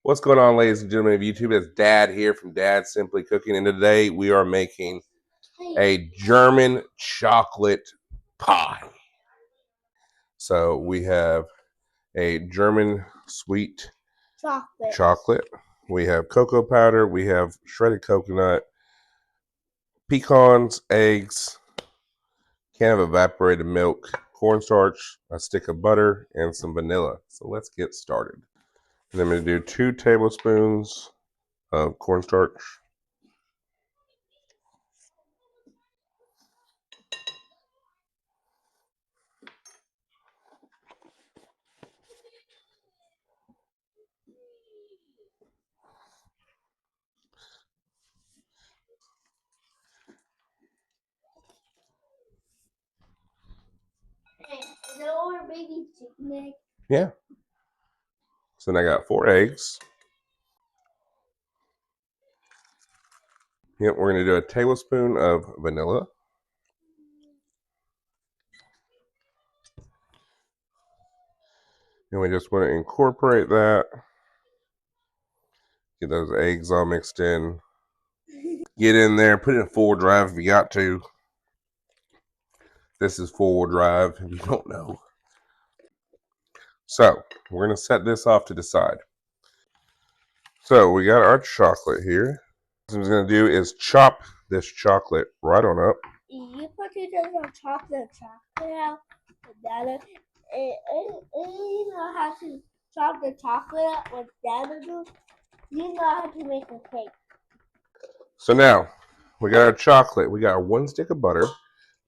What's going on, ladies and gentlemen of YouTube? It's Dad here from Dad Simply Cooking, and today we are making a German chocolate pie. So we have a German sweet chocolate. We have cocoa powder. We have shredded coconut, pecans, eggs, can of evaporated milk, cornstarch, a stick of butter, and some vanilla. So let's get started. And I'm going to do 2 tablespoons of cornstarch. Is that all our baby chicken egg? Yeah. So then I got 4 eggs. Yep, we're going to do a tablespoon of vanilla. And we just want to incorporate that. Get those eggs all mixed in. Get in there, put it in 4-wheel drive if you got to. This is 4-wheel drive if you don't know. So we're going to set this off to the side. So we got our chocolate here. What I'm going to do is chop this chocolate right on up. You put it in the chocolate out, banana, and you know how to chop the chocolate with banana. You know how to make a cake. So now we got our chocolate. We got 1 stick of butter.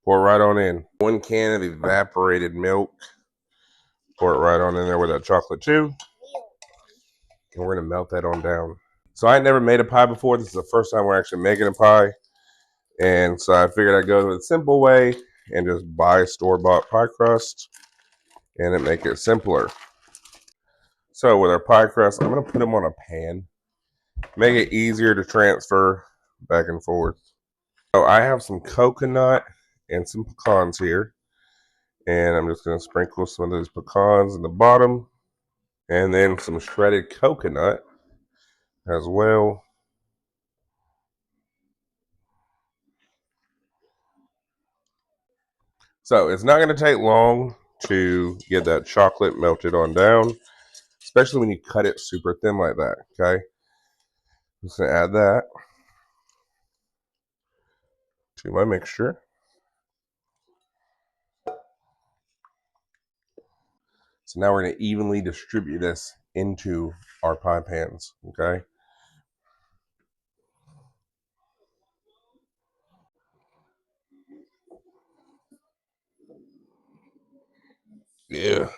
Pour it right on in. 1 can of evaporated milk. Pour it right on in there with that chocolate too. And we're going to melt that on down. So I ain't never made a pie before. This is the first time we're actually making a pie. And so I figured I'd go the simple way and just buy store-bought pie crust and it make it simpler. So with our pie crust, I'm going to put them on a pan. Make it easier to transfer back and forth. So I have some coconut and some pecans here. And I'm just going to sprinkle some of those pecans in the bottom. And then some shredded coconut as well. So it's not going to take long to get that chocolate melted on down, especially when you cut it super thin like that, okay? I'm just going to add that to my mixture. So now we're going to evenly distribute this into our pie pans, okay? Yeah.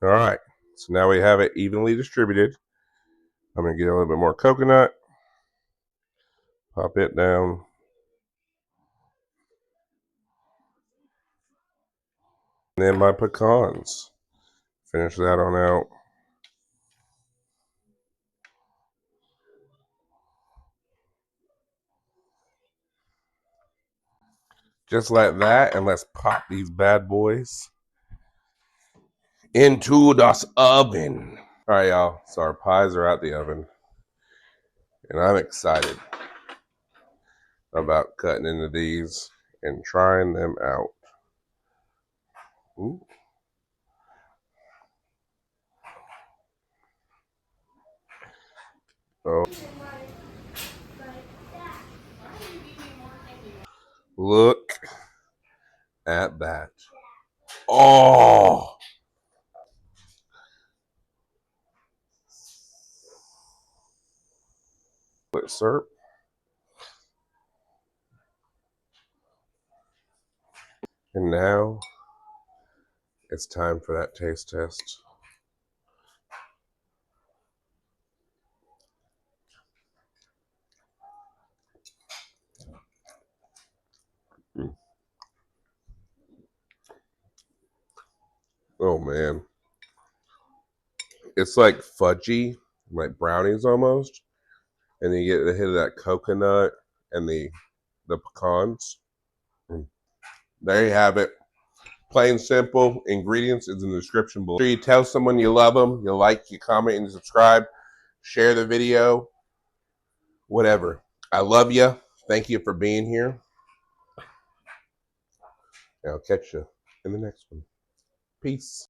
All right. So now we have it evenly distributed. I'm going to get a little bit more coconut. Pop it down. And then my pecans. Finish that on out. Just like that, and let's pop these bad boys into das oven. All right, y'all. So our pies are out the oven, and I'm excited about cutting into these and trying them out. Ooh. Oh, look at that. Oh, let's serve. And now it's time for that taste test. Mm. Oh man, it's like fudgy, like brownies almost, and then you get the hit of that coconut and the pecans. Mm. There you have it. Plain simple. Ingredients is in the description below. Make sure you tell someone you love them. You like, you comment, and subscribe. Share the video. Whatever. I love you. Thank you for being here. I'll catch you in the next one. Peace.